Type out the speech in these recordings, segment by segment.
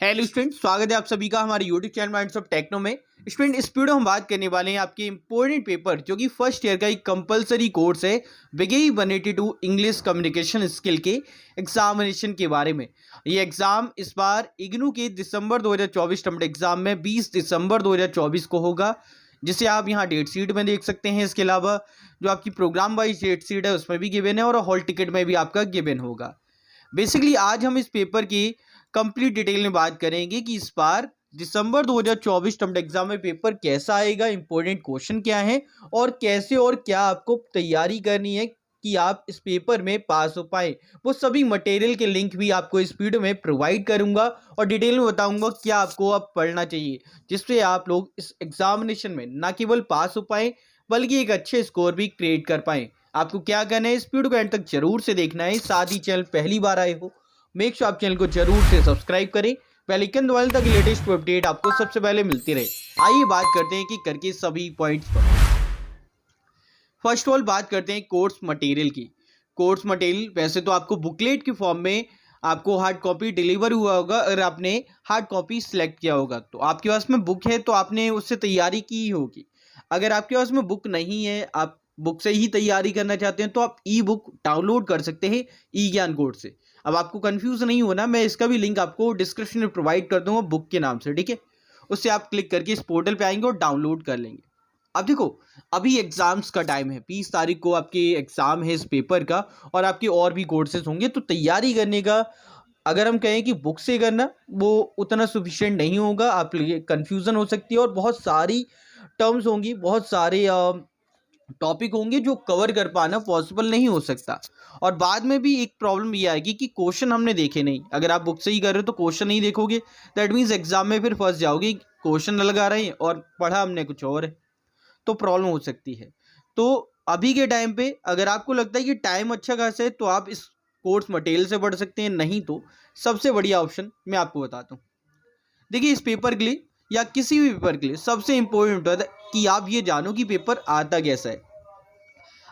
Hello student, स्वागत है आप सभी का हमारे YouTube channel minds of techno में। स्टूडेंट, इस वीडियो हम बात करने वाले हैं आपके इंपॉर्टेंट पेपर जो कि फर्स्ट ईयर का एक कंपलसरी कोर्स है विगई 182 इंग्लिश कम्युनिकेशन स्किल के एग्जामिनेशन के बारे में। ये एग्जाम इस बार इग्नू के दिसंबर 2024 टर्म एग्जाम में 20 दिसंबर 2024 को होगा, जिसे आप यहाँ डेट शीट में देख सकते हैं। इसके अलावा जो आपकी प्रोग्राम वाइज डेट शीट है उसमें भी गिवन है और हॉल टिकट में भी आपका गिवन होगा। बेसिकली आज हम इस पेपर की कंप्लीट डिटेल में बात करेंगे कि इस बार दिसंबर 2024 टर्म एग्जाम में पेपर कैसा आएगा, इंपॉर्टेंट क्वेश्चन क्या है और कैसे और क्या आपको तैयारी करनी है कि आप इस पेपर में पास हो पाए। वो सभी मटेरियल के लिंक भी आपको इस वीडियो में प्रोवाइड करूंगा और डिटेल में बताऊंगा क्या आपको अब पढ़ना चाहिए, जिससे आप लोग इस एग्जामिनेशन में न केवल पास हो पाए बल्कि एक अच्छे स्कोर भी क्रिएट कर पाए। आपको क्या करना है, इस वीडियो को एंड तक जरूर से देखना है। साथ ही चैनल पहली बार आए हो, मेक श्योर आप चैनल को जरूर से सब्सक्राइब करें, बेल आइकन दबाएं ताकि लेटेस्ट अपडेट आपको सबसे पहले मिलती रहे। आइए बात करते हैं कि करके सभी पॉइंट्स पर। फर्स्ट ऑफ ऑल बात करते हैं कोर्स मटेरियल की। कोर्स मटेरियल वैसे तो आपको बुकलेट के फॉर्म में आपको हार्ड कॉपी डिलीवर हुआ होगा। अगर आपने हार्ड कॉपी सिलेक्ट किया होगा तो आपके पास में बुक है तो आपने उससे तैयारी की होगी। अगर आपके पास में बुक नहीं है, आप बुक से ही तैयारी करना चाहते हैं, तो आप ई बुक डाउनलोड कर सकते हैं ई ज्ञान कोड से। अब आपको कंफ्यूज नहीं होना, मैं इसका भी लिंक आपको डिस्क्रिप्शन में प्रोवाइड कर दूंगा बुक के नाम से, ठीक है। उससे आप क्लिक करके इस पोर्टल पे आएंगे और डाउनलोड कर लेंगे। अब देखो, अभी एग्जाम्स का टाइम है, 20 तारीख को आपके एग्जाम है इस पेपर का और आपके और भी कोर्सेज होंगे, तो तैयारी करने का अगर हम कहें कि बुक से करना वो उतना सफिशिएंट नहीं होगा। आप कंफ्यूजन हो सकती है और बहुत सारी टर्म्स होंगी, बहुत सारे टॉपिक होंगे जो कवर कर पाना पॉसिबल नहीं हो सकता। और बाद में भी एक प्रॉब्लम ये आएगी कि क्वेश्चन हमने देखे नहीं। अगर आप बुक से ही कर रहे हो तो क्वेश्चन नहीं देखोगे, दैट मीन्स एग्जाम में फिर फंस जाओगे। क्वेश्चन अलग आ रहे हैं और पढ़ा हमने कुछ और है, तो प्रॉब्लम हो सकती है। तो अभी के टाइम पे अगर आपको लगता है कि टाइम अच्छा खासा है तो आप इस कोर्स मटेरियल से पढ़ सकते हैं, नहीं तो सबसे बढ़िया ऑप्शन मैं आपको बताता हूँ। देखिए, इस पेपर के लिए या किसी भी पेपर के लिए सबसे इंपॉर्टेंट होता है कि आप ये जानो कि पेपर आता कैसा है।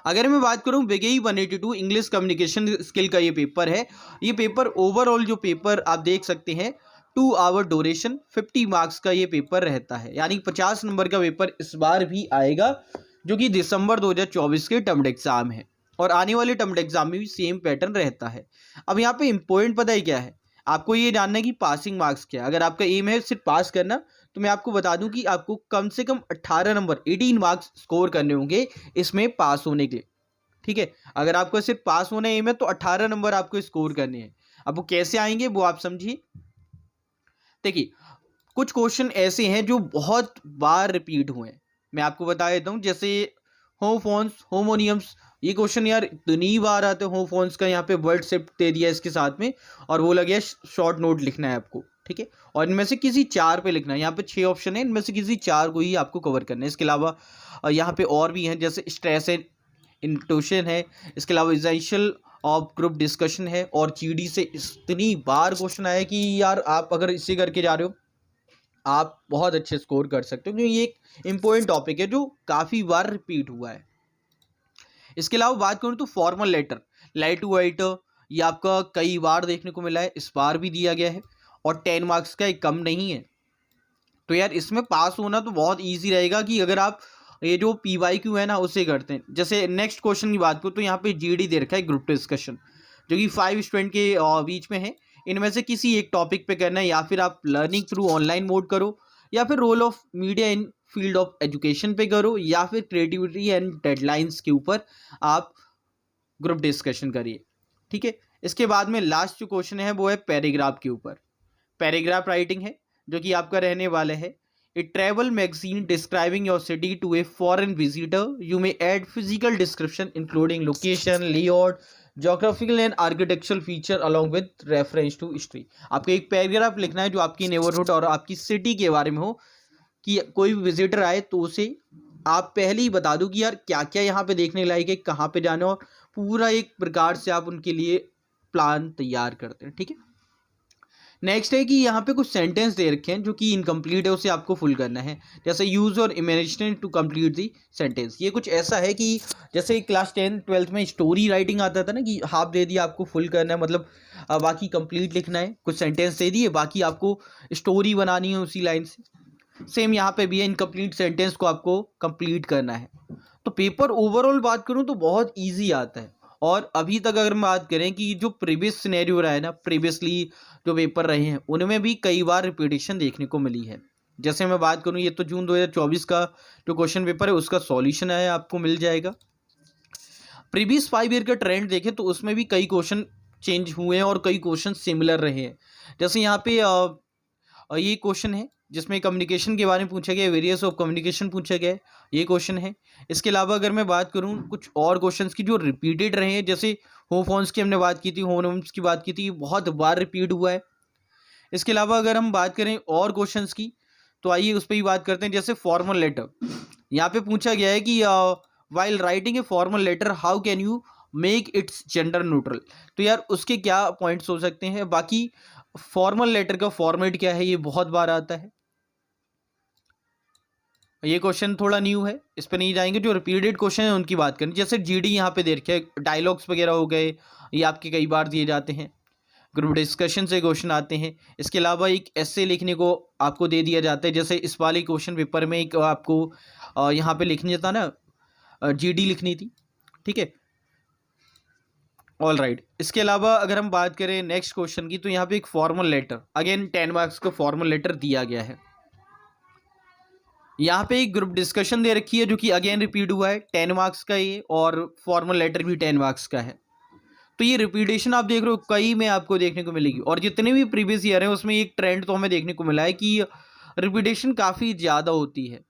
अगर मैं बात करूं विगई 182 इंग्लिश कम्युनिकेशन स्किल का ये पेपर है। ये पेपर ओवरऑल जो पेपर आप देख सकते हैं 2 आवर ड्यूरेशन 50 मार्क्स का ये पेपर रहता है, यानी 50 नंबर का पेपर इस बार भी आएगा, जो कि दिसंबर 2024 के टर्म एग्जाम है। और आने वाले टर्म एग्जाम में भी सेम पैटर्न रहता है। अब यहाँ पे इंपॉर्टेंट पता है क्या है, आपको ये जानना है कि पासिंग मार्क्स क्या है। अगर आपका एम है सिर्फ पास करना, तो मैं आपको बता दूं कि आपको कम से कम 18 नंबर 18 मार्क्स स्कोर करने होंगे इसमें पास होने के लिए, ठीक है। अगर आपको सिर्फ पास होना एम है तो 18 नंबर आपको स्कोर करने हैं। अब वो कैसे आएंगे वो आप समझिए। देखिए, कुछ क्वेश्चन ऐसे हैं जो बहुत बार रिपीट हुए हैं, मैं आपको बता देता हूँ। जैसे होमोफोन्स, होमोनियम्स, ये क्वेश्चन यार इतनी बार आते हैं। होमोफोन्स का यहाँ पे वर्ड शिफ्ट दे दिया इसके साथ में और वो लगे शॉर्ट नोट लिखना है आपको, ठीक है। और इनमें से किसी 4 पे लिखना है। यहाँ पे 6 ऑप्शन है, इनमें से किसी 4 को ही आपको कवर करना है। इसके अलावा यहाँ पे और भी हैं, जैसे स्ट्रेस एंड इंटोशन है, इसके अलावा एसेंशियल ऑफ ग्रुप डिस्कशन है। और जीडी से इतनी बार क्वेश्चन आया कि यार आप अगर इसे करके जा रहे हो आप बहुत अच्छे स्कोर कर सकते हो, क्योंकि ये एक इंपॉर्टेंट टॉपिक है जो काफ़ी बार रिपीट हुआ है। इसके अलावा बात करूँ तो formal letter, light to white, ये आपका कई बार देखने को मिला है, इस बार भी दिया गया है और 10 मार्क्स का एक कम नहीं है। तो यार इसमें पास होना तो बहुत ईजी रहेगा कि अगर आप ये जो PYQ है ना उसे करते हैं। जैसे नेक्स्ट क्वेश्चन की बात करूँ तो यहाँ पे GD दे रखा है ग्रुप डिस्कशन, जो कि 5 स्टूडेंट के बीच में है। इनमें से किसी एक टॉपिक पे करना है, या फिर आप लर्निंग थ्रू ऑनलाइन मोड करो, या फिर role of media in field of education पे करो, या फिर क्रिएटिविटी एंड डेडलाइंस के ऊपर आप ग्रुप डिस्कशन करिए, ठीक है। इसके बाद में लास्ट जो क्वेश्चन है वो है पैराग्राफ के ऊपर। पैराग्राफ राइटिंग है जो कि आपका रहने वाला है। A travel magazine describing your city to a foreign visitor, you may add physical description including location, layout, geographical and architectural feature along with reference to history. आपको एक पैराग्राफ लिखना है जो आपकी नेबरहुड और आपकी सिटी के बारे में हो, कि कोई भी विजिटर आए तो उसे आप पहले ही बता दो कि यार क्या क्या यहाँ पे देखने लायक है, कहाँ पे जाना, और पूरा एक प्रकार से आप उनके लिए प्लान तैयार करते हैं, ठीक है। नेक्स्ट है कि यहाँ पे कुछ सेंटेंस दे रखे हैं जो कि इनकम्प्लीट है, उसे आपको फुल करना है। जैसे यूज़ और imagination to complete the sentence. ये कुछ ऐसा है कि जैसे क्लास 10th-12th में स्टोरी राइटिंग आता था ना कि हाफ दे दिया, आपको फुल करना है, मतलब बाकी कंप्लीट लिखना है। कुछ सेंटेंस दे दिए, बाकी आपको स्टोरी बनानी है उसी लाइन से। सेम यहाँ पे भी है, इनकम्प्लीट सेंटेंस को आपको कंप्लीट करना है। तो पेपर ओवरऑल बात करूँ तो बहुत ईजी आता है। और अभी तक अगर हम बात करें कि जो प्रीवियस सिनेरियो रहा है ना, प्रीवियसली जो पेपर रहे हैं उनमें भी कई बार रिपीटेशन देखने को मिली है। जैसे मैं बात करूं, ये तो जून 2024 का जो क्वेश्चन पेपर है उसका सॉल्यूशन है, आपको मिल जाएगा। प्रीवियस 5 ईयर का ट्रेंड देखें तो उसमें भी कई क्वेश्चन चेंज हुए हैं और कई क्वेश्चन सिमिलर रहे हैं। जैसे यहाँ पे ये क्वेश्चन है जिसमें कम्युनिकेशन के बारे में पूछा गया है, वेरियस ऑफ कम्युनिकेशन पूछा गया है, ये क्वेश्चन है। इसके अलावा अगर मैं बात करूं कुछ और क्वेश्चंस की जो रिपीटेड रहे हैं, जैसे होमोफोन्स की हमने बात की थी, होमोनिम्स की बात की थी, बहुत बार रिपीट हुआ है। इसके अलावा अगर हम बात करें और क्वेश्चंस की तो आइए उस पर ही बात करते हैं। जैसे फॉर्मल लेटर, यहाँ पे पूछा गया है कि while writing a formal letter how can you make its gender neutral. तो यार उसके क्या पॉइंट्स हो सकते हैं। बाकी फॉर्मल लेटर का फॉर्मेट क्या है, ये बहुत बार आता है। ये क्वेश्चन थोड़ा न्यू है, इस पर नहीं जाएंगे। जो रिपीटेड क्वेश्चन है उनकी बात करें, जैसे जीडी यहाँ पे दे रखे हैं, डायलॉग्स वगैरह हो गए, ये आपके कई बार दिए जाते हैं। ग्रुप डिस्कशन से क्वेश्चन आते हैं। इसके अलावा एक एस्से लिखने को आपको दे दिया जाता है। जैसे इस वाले क्वेश्चन पेपर में एक आपको यहाँ पे लिखनी था ना, जीडी लिखनी थी, ठीक है। All right. इसके अलावा अगर हम बात करें नेक्स्ट क्वेश्चन की, तो यहाँ पे एक फॉर्मल लेटर, अगेन 10 मार्क्स का फॉर्मल लेटर दिया गया है। यहाँ पे एक ग्रुप डिस्कशन दे रखी है जो कि अगेन रिपीट हुआ है, 10 मार्क्स का ये, और फॉर्मल लेटर भी 10 मार्क्स का है। तो ये रिपीटेशन आप देख रहे हो कई में आपको देखने को मिलेगी। और जितने भी प्रीवियस ईयर हैं उसमें एक ट्रेंड तो हमें देखने को मिला है कि रिपीटेशन काफ़ी ज़्यादा होती है।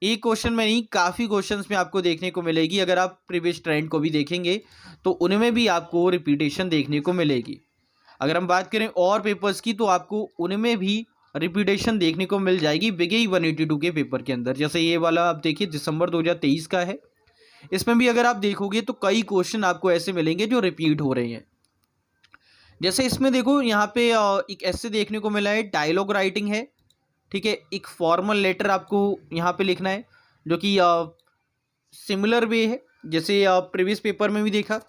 एक क्वेश्चन में नहीं, काफ़ी क्वेश्चंस में आपको देखने को मिलेगी। अगर आप प्रीवियस ट्रेंड को भी देखेंगे तो उनमें भी आपको रिपीटेशन देखने को मिलेगी। अगर हम बात करें और पेपर्स की तो आपको उनमें भी रिपीटेशन देखने को मिल जाएगी बिगेई 182 के पेपर के अंदर। जैसे ये वाला आप देखिए दिसंबर 2023 का है, इसमें भी अगर आप देखोगे तो कई क्वेश्चन आपको ऐसे मिलेंगे जो रिपीट हो रहे हैं। जैसे इसमें देखो यहाँ पे एक ऐसे देखने को मिला है, डायलॉग राइटिंग है, ठीक है। एक फॉर्मल लेटर आपको यहाँ पे लिखना है जो कि सिमिलर वे है जैसे प्रीवियस पेपर में भी देखा।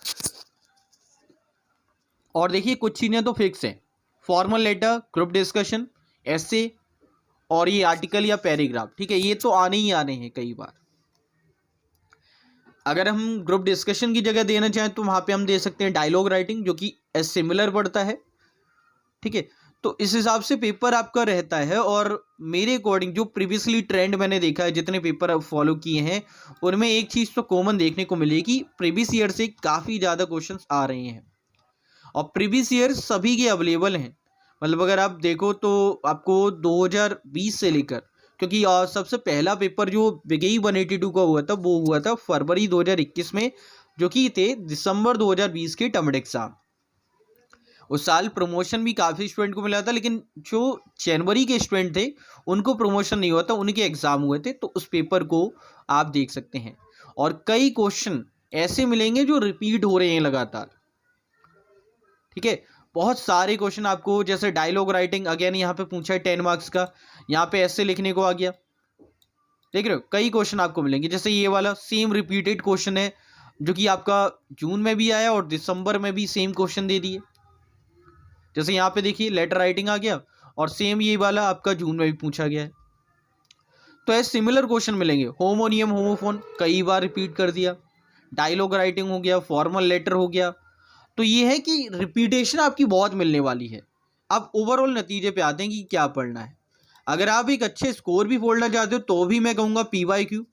और देखिए कुछ चीज़ें तो फिक्स हैं, फॉर्मल लेटर, ग्रुप डिस्कशन, ऐसे और ये आर्टिकल या पैराग्राफ, ठीक है, ये तो आने ही आने हैं कई बार। अगर हम ग्रुप डिस्कशन की जगह देना चाहें तो वहाँ पे हम दे सकते हैं डायलॉग राइटिंग जो कि एस सिमिलर पड़ता है, ठीक है। तो इस हिसाब से पेपर आपका रहता है। और मेरे अकॉर्डिंग जो प्रीवियसली ट्रेंड मैंने देखा है, जितने पेपर अब फॉलो किए हैं, उनमें एक चीज़ तो कॉमन देखने को मिली कि प्रीवियस ईयर से काफ़ी ज़्यादा क्वेश्चंस आ रहे हैं और प्रीवियस ईयर सभी के अवेलेबल हैं। मतलब अगर आप देखो तो आपको 2020 से लेकर, क्योंकि सबसे पहला पेपर जो बिगेई 182 का हुआ था वो हुआ था फरवरी 2021 में, जो कि थे दिसंबर 2020 के टर्म एग्ज़ाम। उस साल प्रमोशन भी काफ़ी स्टूडेंट को मिला था, लेकिन जो जनवरी के स्टूडेंट थे उनको प्रमोशन नहीं हुआ था, उनके एग्ज़ाम हुए थे। तो उस पेपर को आप देख सकते हैं और कई क्वेश्चन ऐसे मिलेंगे जो रिपीट हो रहे हैं लगातार, ठीक है। बहुत सारे क्वेश्चन आपको, जैसे डायलॉग राइटिंग अगेन यहाँ पे पूछा है 10 मार्क्स का, यहाँ पे ऐसे लिखने को आ गया, देख रहे हो, कई क्वेश्चन आपको मिलेंगे। जैसे ये वाला सेम रिपीटेड क्वेश्चन है जो कि आपका जून में भी आया और दिसंबर में भी सेम क्वेश्चन दे दिए। जैसे यहाँ पे देखिए लेटर राइटिंग आ गया और सेम ये वाला आपका जून में भी पूछा गया है। तो ऐसे सिमिलर क्वेश्चन मिलेंगे। होमोनियम होमोफोन कई बार रिपीट कर दिया, डायलॉग राइटिंग हो गया, फॉर्मल लेटर हो गया। तो ये है कि रिपीटेशन आपकी बहुत मिलने वाली है। अब ओवरऑल नतीजे पे आते हैं कि क्या पढ़ना है। अगर आप एक अच्छे स्कोर भी बोलना चाहते हो तो भी मैं कहूँगा PYQ,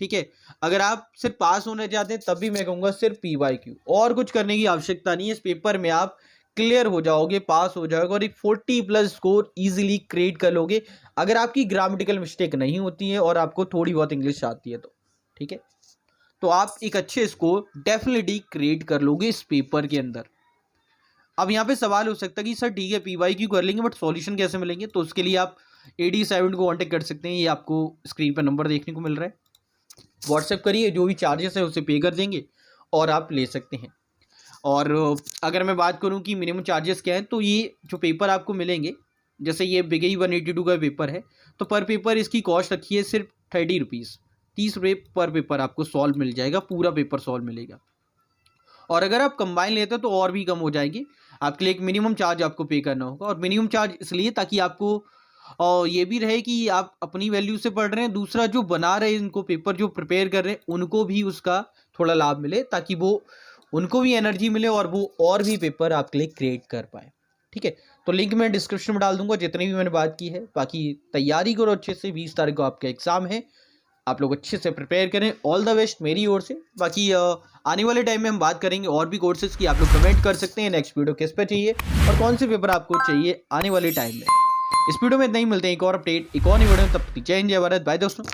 ठीक है। अगर आप सिर्फ पास होना चाहते हैं तब भी मैं कहूँगा सिर्फ PYQ, और कुछ करने की आवश्यकता नहीं है। इस पेपर में आप क्लियर हो जाओगे, पास हो जाओगे और एक 40+ स्कोर इजीली क्रिएट कर लोगे, अगर आपकी ग्रामेटिकल मिस्टेक नहीं होती है और आपको थोड़ी बहुत इंग्लिश आती है तो, ठीक है। तो आप एक अच्छे स्कोर डेफिनेटली क्रिएट कर लोगे इस पेपर के अंदर। अब यहाँ पे सवाल हो सकता है कि सर ठीक है PYQ कर लेंगे बट सॉल्यूशन कैसे मिलेंगे। तो उसके लिए आप AD7 को कांटेक्ट कर सकते हैं, ये आपको स्क्रीन पर नंबर देखने को मिल रहा है। व्हाट्सएप करिए, जो भी चार्जेस है उसे पे कर देंगे और आप ले सकते हैं। और अगर मैं बात करूं कि मिनिमम चार्जेस क्या है, तो ये जो पेपर आपको मिलेंगे, जैसे ये बिगई 182 का पेपर है, तो पर पेपर इसकी कॉस्ट रखी है सिर्फ 30 रुपीज़, 30 रुपये पर पेपर आपको सॉल्व मिल जाएगा, पूरा पेपर सॉल्व मिलेगा। और अगर आप कंबाइन लेते हो तो और भी कम हो जाएगी, आपके लिए एक मिनिमम चार्ज आपको पे करना होगा। और मिनिमम चार्ज इसलिए ताकि आपको और ये भी रहे कि आप अपनी वैल्यू से पढ़ रहे हैं, दूसरा जो बना रहे हैं इनको पेपर, जो प्रिपेयर कर रहे हैं, उनको भी उसका थोड़ा लाभ मिले, ताकि वो उनको भी एनर्जी मिले और वो और भी पेपर आपके लिए क्रिएट कर पाए। ठीक है, तो लिंक मैं डिस्क्रिप्शन में डाल दूंगा जितनी भी मैंने बात की है। बाकी तैयारी करो अच्छे से, 20 तारीख को आपका एग्जाम है, आप लोग अच्छे से प्रिपेयर करें। ऑल द बेस्ट मेरी ओर से। बाकी आने वाले टाइम में हम बात करेंगे और भी कोर्सेज की, आप लोग कमेंट कर सकते हैं नेक्स्ट वीडियो किस पे चाहिए और कौन से पेपर आपको चाहिए आने वाले टाइम में। इस वीडियो में इतना ही, मिलते हैं एक और अपडेट एक और वीडियो में, तब तक जय हिंद जय भारत, बाय दोस्तों।